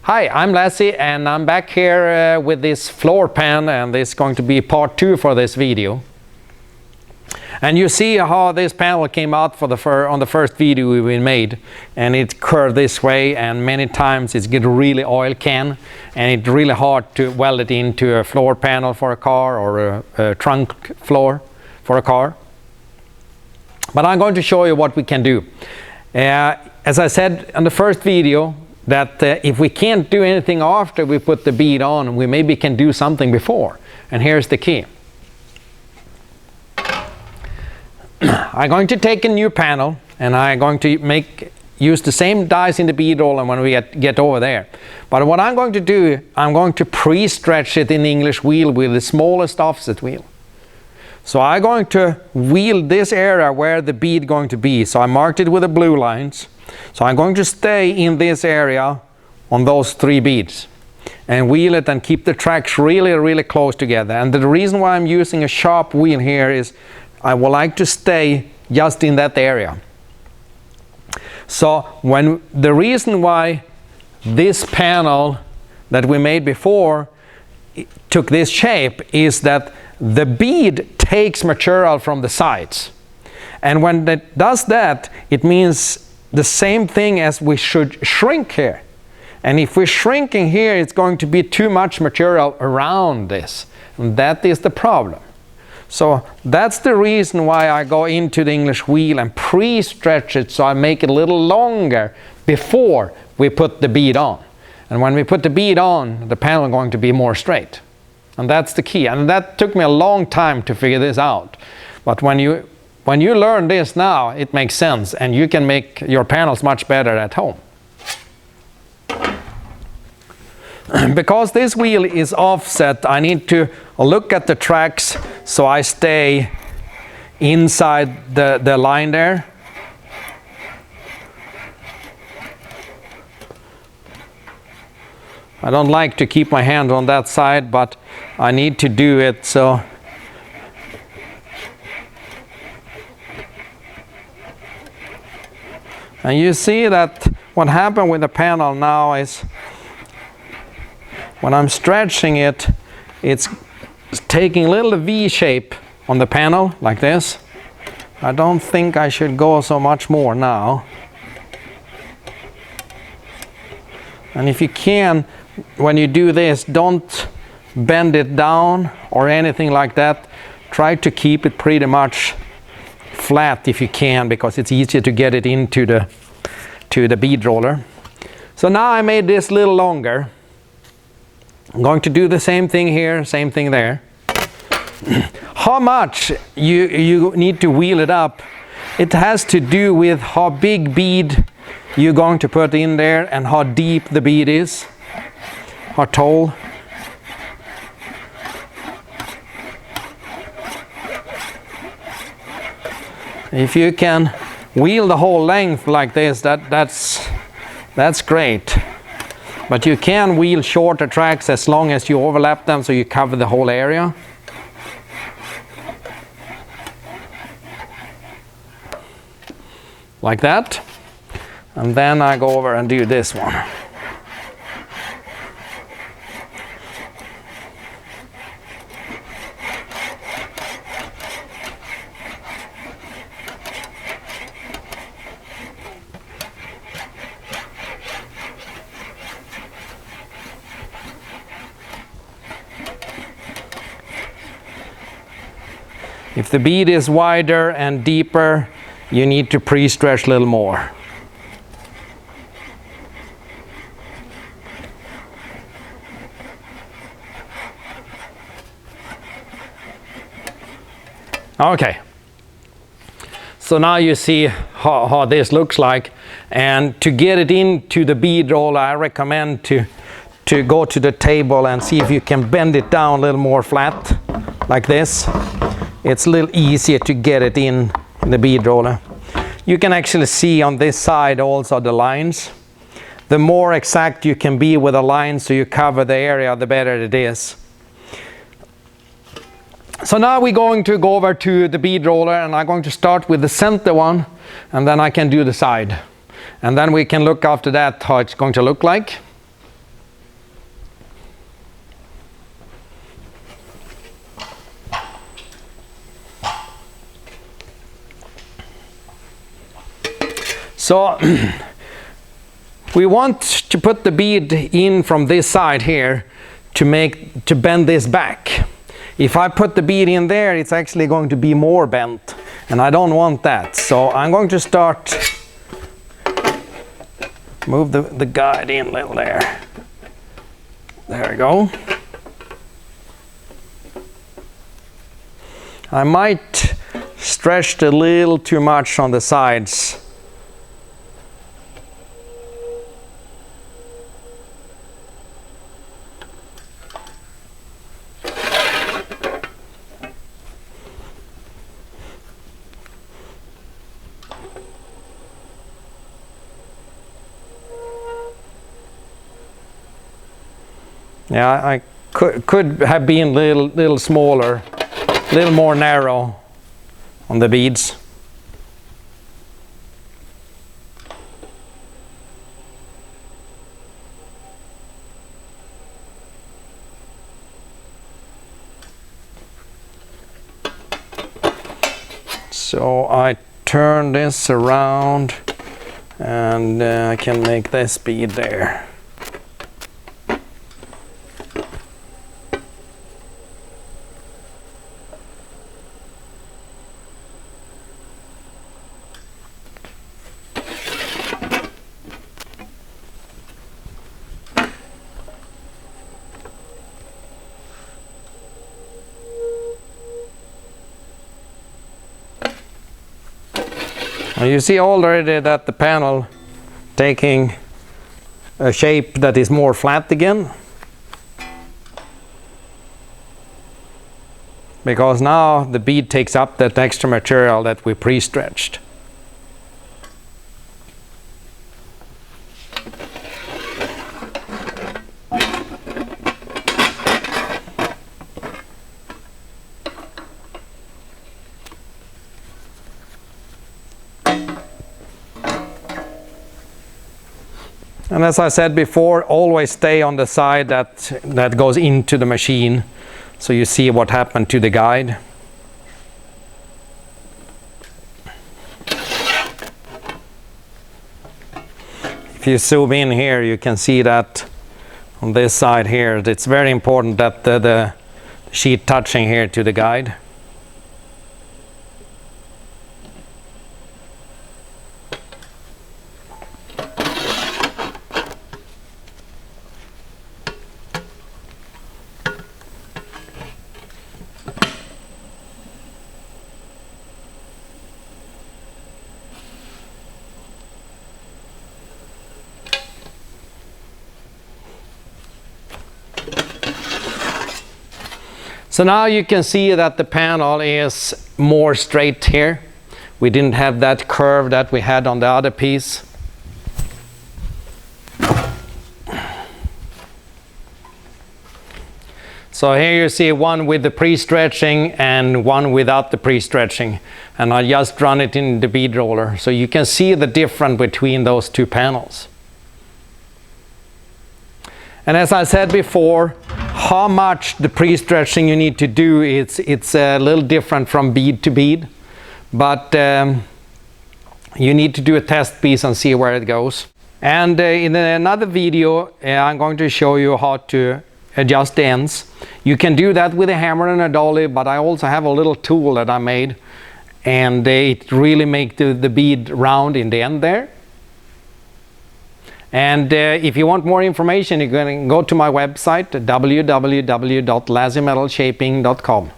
Hi, I'm Lazze and I'm back here with this floor pan, and this is going to be part 2 for this video. And you see how this panel came out on the first video we made, and it curved this way, and many times it's get really oil can, and it's really hard to weld it into a floor panel for a car or a trunk floor for a car. But I'm going to show you what we can do. As I said in the first video, that if we can't do anything after we put the bead on, we maybe can do something before. And here's the key. I'm going to take a new panel, and I'm going to use the same dies in the bead roller when we get over there. But what I'm going to do, I'm going to pre-stretch it in the English wheel with the smallest offset wheel. So I'm going to wheel this area where the bead going to be. So I marked it with the blue lines. So I'm going to stay in this area on those 3 beads and wheel it and keep the tracks really close together. And the reason why I'm using a sharp wheel here is I would like to stay just in that area. So the reason why this panel that we made before took this shape is that the bead takes material from the sides. And when it does that, it means the same thing as we should shrink here. And if we're shrinking here, it's going to be too much material around this. And that is the problem. So that's the reason why I go into the English wheel and pre-stretch it, so I make it a little longer before we put the bead on. And when we put the bead on, the panel is going to be more straight. And that's the key. And that took me a long time to figure this out. But when you learn this now, it makes sense, and you can make your panels much better at home. Because this wheel is offset, I need to look at the tracks so I stay inside the line there. I don't like to keep my hand on that side, but I need to do it so. And you see that what happened with the panel now is when I'm stretching it, it's taking a little V shape on the panel like this. I don't think I should go so much more now. And if you can, when you do this, don't bend it down or anything like that. Try to keep it pretty much flat if you can, because it's easier to get it into the bead roller. So now I made this a little longer. I'm going to do the same thing here, same thing there. How much you need to wheel it up, it has to do with how big bead you're going to put in there and how deep the bead is, how tall. If you can wheel the whole length like this, that's great. But you can wheel shorter tracks as long as you overlap them so you cover the whole area. Like that. And then I go over and do this one. If the bead is wider and deeper, you need to pre-stretch a little more. Okay. So now you see how this looks like. And to get it into the bead roller, I recommend to go to the table and see if you can bend it down a little more flat, like this. It's a little easier to get it in the bead roller. You can actually see on this side also the lines. The more exact you can be with the lines so you cover the area, the better it is. So now we're going to go over to the bead roller, and I'm going to start with the center one, and then I can do the side. And then we can look after that how it's going to look like. So we want to put the bead in from this side here to bend this back. If I put the bead in there, it's actually going to be more bent, and I don't want that. So I'm going to start, move the guide in a little there. There we go. I might stretch a little too much on the sides. Yeah, I could have been a little smaller, a little more narrow on the beads. So I turn this around and I can make this bead there. You see already that the panel taking a shape that is more flat again, because now the bead takes up that extra material that we pre-stretched. And as I said before, always stay on the side that goes into the machine, so you see what happened to the guide. If you zoom in here, you can see that on this side here, it's very important that the sheet touching here to the guide. So now you can see that the panel is more straight here. We didn't have that curve that we had on the other piece. So here you see one with the pre-stretching and one without the pre-stretching. And I just run it in the bead roller. So you can see the difference between those two panels. And as I said before, how much the pre-stretching you need to do, it's a little different from bead to bead. But you need to do a test piece and see where it goes. And in another video, I'm going to show you how to adjust the ends. You can do that with a hammer and a dolly, but I also have a little tool that I made. And it really makes the bead round in the end there. And if you want more information, you can go to my website, www.lazzemetalshaping.com.